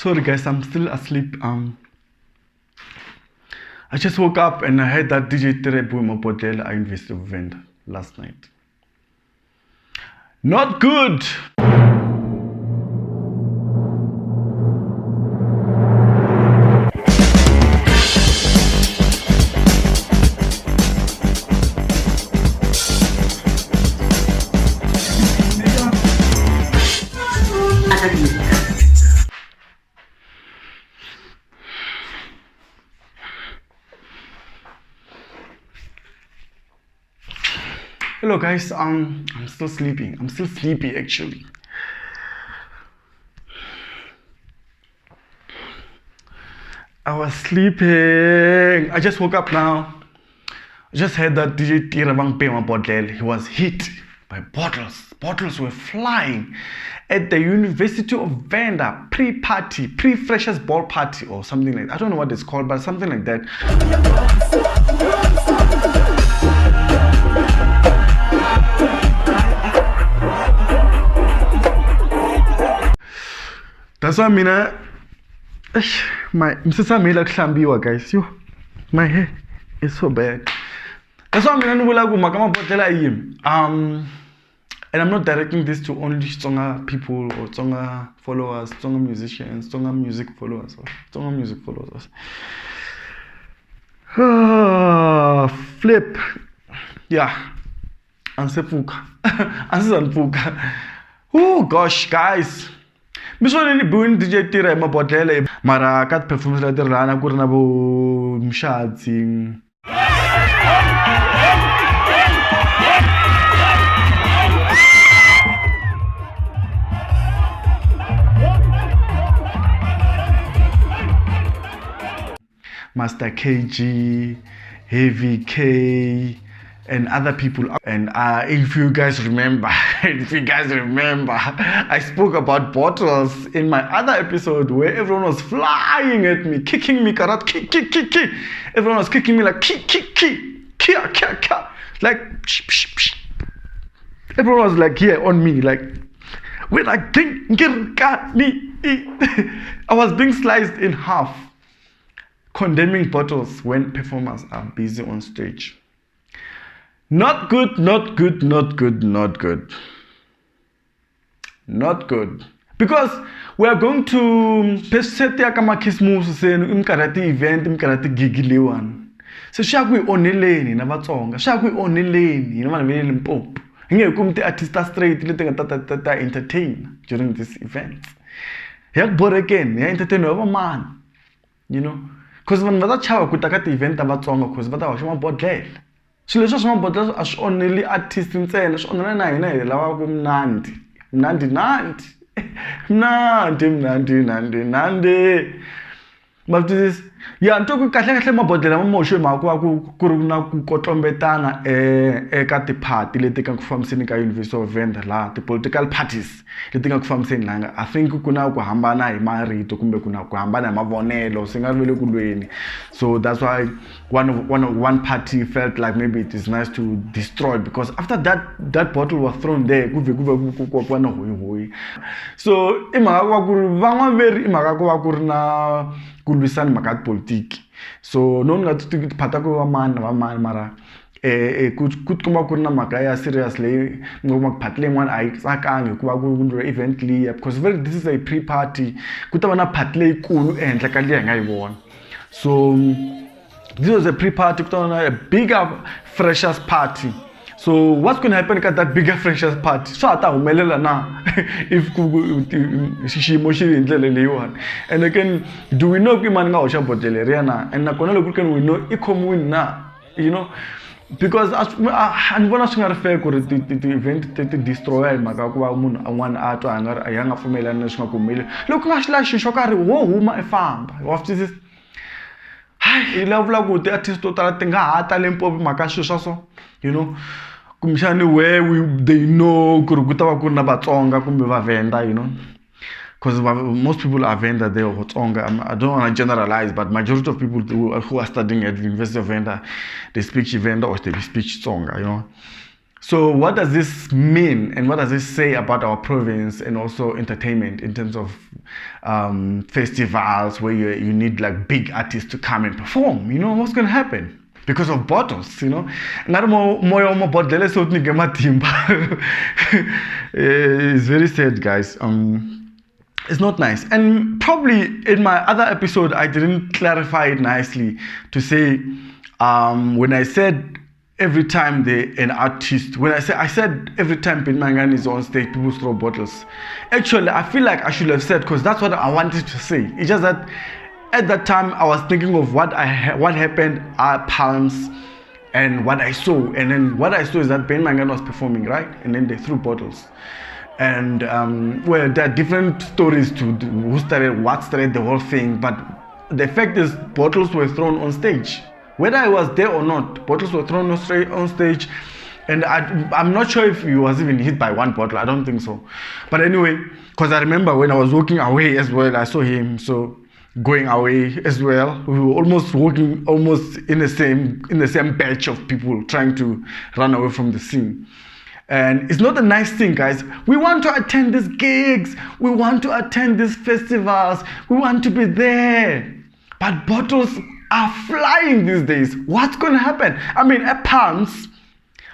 Sorry guys, I'm still asleep. I just woke up and I heard that DJ Tira at University of Venda last night. Not good. Hello guys, I'm still sleeping. I'm still sleepy actually. I was sleeping. I just woke up now. I just heard that DJ Tira he was hit by bottles. Bottles were flying at the University of Venda pre-party, pre-freshers ball party or something like that. I don't know what it's called, but something like that. That's why guys, my hair is so bad. That's why and I'm not directing this to only Tsonga people or Tsonga followers, Tsonga musicians, Tsonga music followers, flip. Yeah. Ansefuka. Oh gosh, guys. Misoneli buin DJ Tira mabodlela mara kat performance la dirana ku rina bo mshadzi. Master KG, Heavy K, and other people. And if you guys remember, I spoke about bottles in my other episode where everyone was flying at me, kicking me, karat, kick. Everyone was kicking me like kick, kia. Like everyone was like here on me, like when I Gingirikani. I was being sliced in half, condemning bottles when performers are busy on stage. Not good. Because we are going to Pesetia Kama Kismus Imkarati event, Imkarati Gigiliwan. So shall we only lane na Vatonga? Shall we only lane? You know what I mean? Pop. And you come to artista straight, letting a entertain during this event. Here, but again, you entertain over man. You know? Because when Vada Chow could take at the event of Vatonga, because Vada was one bottle. So let's just remember that as only artist in say, let's only Nandi. But this, yeah, I'm talking about the motion, Kuruna Kotombetana, the party, let take from Seneca University of Venda, the political parties, let take from Senanga. I think Kuna Hambana, Mari, Tokumbekuna, Hambana, Mavonello, Singer Villuguini. So that's why one party felt like maybe it is nice to destroy because after that bottle was thrown there. So, Kulbisan makat politik. So non nga tutik patako wa man mara kut kuma kurna makaya seriously ngo magpatle ngwan ai tsakanga kuba ku event li because this is a pre-party kutabana patle ikulu enhla kaliya ngayibona. So this was a pre-party kutona a bigger freshers party. So what's going to happen at that bigger freshers party? So ata umelela na if she emotion in the and again, do we know people nga osha boteleria na and na konelo kuken we know ikomu na, you know, because as and bona singa fair ko the event to destroy makakuba umuntu one ato anga ayanga family na singa kumile lokho ngashila shisho kari wo huma efamba after this hi love la ku the artist total tinga hata lempo makashusha so, you know. Where they know Kurugutawa Kuna Batonga Kumba Venda, you know. Because most people are Venda there or Tonga. I don't want to generalize, but majority of people who are studying at the University of Venda, they speak Venda or they speak Tonga, you know. So what does this mean, and what does this say about our province and also entertainment in terms of festivals where you need like big artists to come and perform? You know, what's going to happen? Because of bottles, you know. It's very sad, guys. It's not nice. And probably in my other episode, I didn't clarify it nicely to say, when I said every time an artist, I said every time Ben Mangani is on stage, people throw bottles. Actually, I feel like I should have said, because that's what I wanted to say. It's just that at that time, I was thinking of what happened at Palms and what I saw. And then what I saw is that Ben Mangani was performing, right? And then they threw bottles. And well, there are different stories to what started the whole thing. But the fact is, bottles were thrown on stage. Whether I was there or not, bottles were thrown on stage. And I'm not sure if he was even hit by one bottle. I don't think so. But anyway, because I remember when I was walking away as well, I saw him. So going away as well, we were almost walking in the same batch of people trying to run away from the scene. And it's not a nice thing, guys. We want to attend these gigs, we want to attend these festivals, we want to be there, but bottles are flying these days. What's going to happen? I mean, at Palms,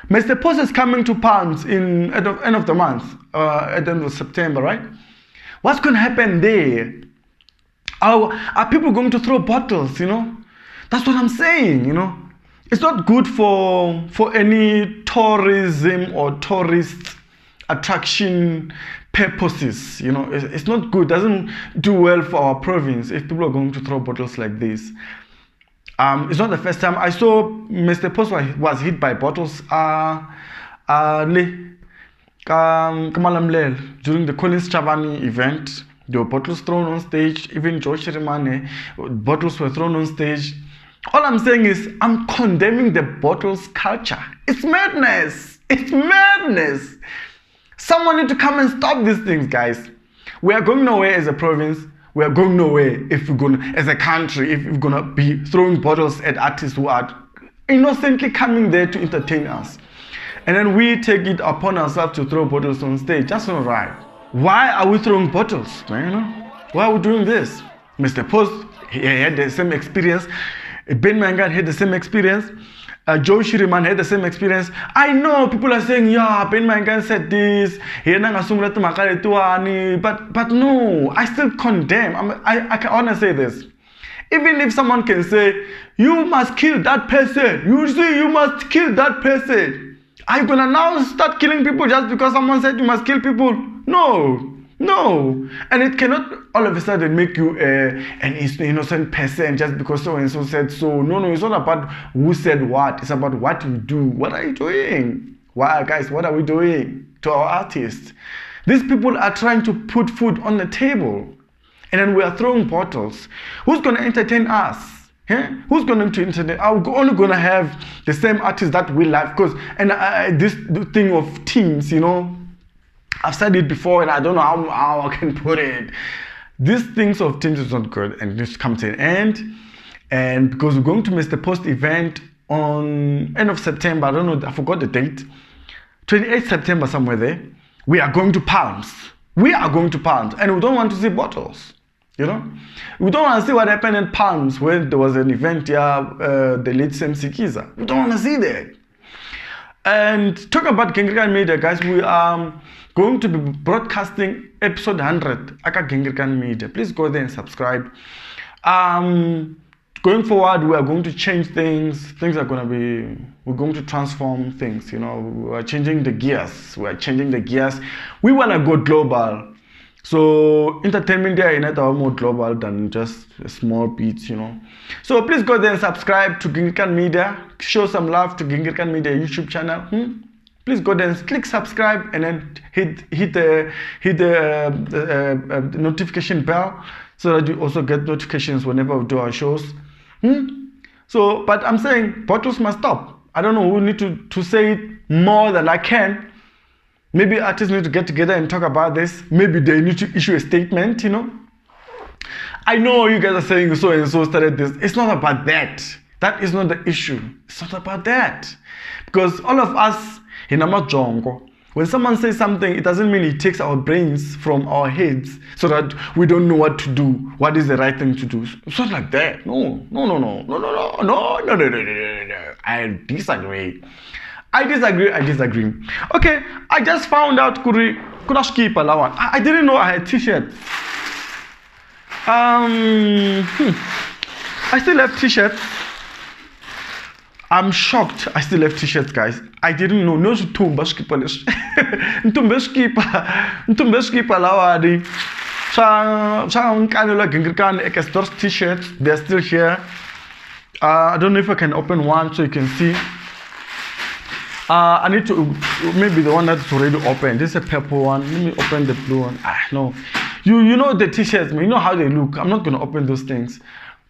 Mr. Post is coming to Palms at the end of the month, at the end of September, right? What's going to happen there? Are people going to throw bottles, you know? That's what I'm saying, you know? It's not good for any tourism or tourist attraction purposes, you know? It's not good. It doesn't do well for our province if people are going to throw bottles like this. It's not the first time. I saw Mr. Post was hit by bottles during the Collins Chavani event. There were bottles thrown on stage. Even George Rimane, bottles were thrown on stage. All I'm saying is, I'm condemning the bottles culture. It's madness. It's madness. Someone need to come and stop these things, guys. We are going nowhere as a province. We are going nowhere as a country, if we're gonna be throwing bottles at artists who are innocently coming there to entertain us. And then we take it upon ourselves to throw bottles on stage. That's not right. Why are we throwing bottles? You know? Why are we doing this? Mr. Post, he had the same experience. Ben Mangani had the same experience. Joe Shiriman had the same experience. I know people are saying, yeah, Ben Mangani said this. But no, I still condemn. I can honestly say this. Even if someone can say, you must kill that person. You must kill that person. Are you gonna now start killing people just because someone said you must kill people? No. And it cannot all of a sudden make you an innocent person just because so and so said so. No, it's not about who said what. It's about what you do. What are you doing? Why, guys, what are we doing to our artists? These people are trying to put food on the table, and then we are throwing bottles. Who's going to entertain us? Who's going to entertain? Are we only going to have the same artists that we like? This thing of teams, you know, I've said it before, and I don't know how I can put it. These things of teams is not good, and this comes to an end. And because we're going to Mr. Post event on end of September, I don't know, I forgot the date, 28th September, somewhere there. We are going to Palms. And we don't want to see bottles. You know, we don't want to see what happened in Palms when there was an event here, the late Sam Sikiza. We don't want to see that. And talking about Gingirikani Media, guys, we are going to be broadcasting episode 100 Aka Gingirikani Media. Please go there and subscribe. Going forward, we are going to change things. We're going to transform things. You know, we're changing the gears. We want to go global. So entertainment there is not more global than just a small bit, you know. So please go there and subscribe to Gingirikani Media. Show some love to Gingirikani Media YouTube channel. Please go there and click subscribe, and then hit the notification bell so that you also get notifications whenever we do our shows. So, but I'm saying bottles must stop. I don't know who need to say it more than I can. Maybe artists need to get together and talk about this. Maybe they need to issue a statement, you know. I know you guys are saying so and so started this. It's not about that. That is not the issue. It's not about that. Because all of us Hinamajongo. When someone says something, it doesn't mean it takes our brains from our heads so that we don't know what to do, what is the right thing to do. It's not like that. No. I disagree. I disagree. Okay, I just found out I didn't know I had t-shirt. I still have t-shirts. I'm shocked. I still have t-shirts, guys. I didn't know. No tumba skipa les. Tumba skipa lawadi. Sa Nkanelo Wa Gingirikani Ekestor's t-shirts. They're still here. I don't know if I can open one so you can see. I need to, maybe the one that's already open. This is a purple one. Let me open the blue one. No. You know the t-shirts, man. You know how they look. I'm not going to open those things.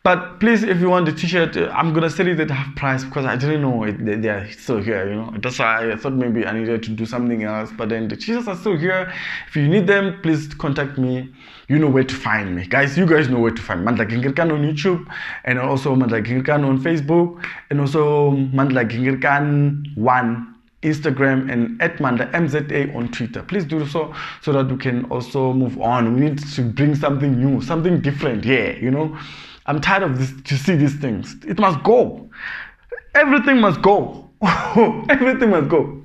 But please, if you want the t-shirt, I'm going to sell it at half price because I didn't know they are still here, you know. That's why I thought maybe I needed to do something else. But then the t-shirts are still here. If you need them, please contact me. You know where to find me. Guys, you guys know where to find Mandla Gingirikani on YouTube. And also Mandla Gingirikani on Facebook. And also Mandla Gingirikani 1 Instagram, and at Mandla MZA on Twitter. Please do so that we can also move on. We need to bring something new, something different here, you know. I'm tired of this, to see these things. It must go. Everything must go. Everything must go.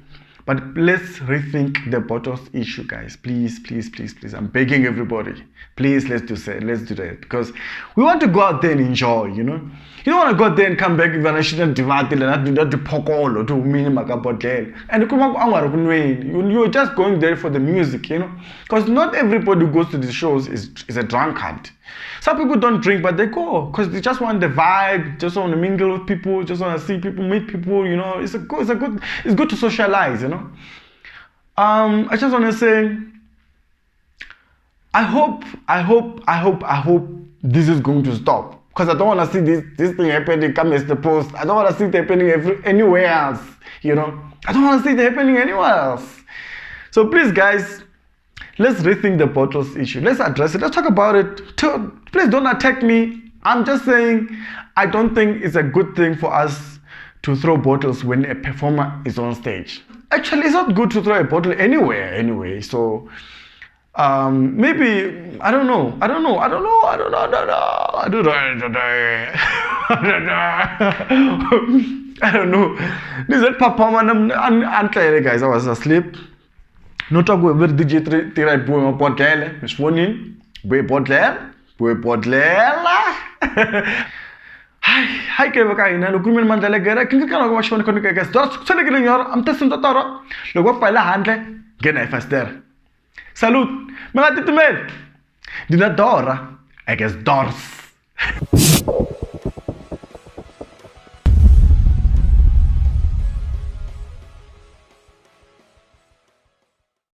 But let's rethink the bottles issue, guys. Please, please, please, please. I'm begging everybody. Please, let's do that. Because we want to go out there and enjoy, you know. You don't want to go out there and come back with an shouldn't divide and not do that to pokolo to minimum bottle. And you're just going there for the music, you know. Because not everybody who goes to the shows is a drunkard. Some people don't drink, but they go because they just want the vibe, just want to mingle with people, just want to see people, meet people, you know. It's good to socialize, you know. I just want to say, I hope this is going to stop. Because I don't want to see this thing happening, come as the post. I don't want to see it happening anywhere else, you know. I don't want to see it happening anywhere else. So please, guys, let's rethink the bottles issue. Let's address it. Let's talk about it. Please don't attack me. I'm just saying, I don't think it's a good thing for us to throw bottles when a performer is on stage. Actually, it's not good to throw a bottle anywhere anyway. So maybe, I don't know. This is performer, guys. I was asleep. No talk with DJ Tira boy bottle. Miss Fonin, boy bottle. Hi, Kevakaina, Lukumin Mandla Gingirikani, I'm testing the Toro. Look what Pila handle, get a faster. Salute, Malatitume. Dinadora, I guess doors.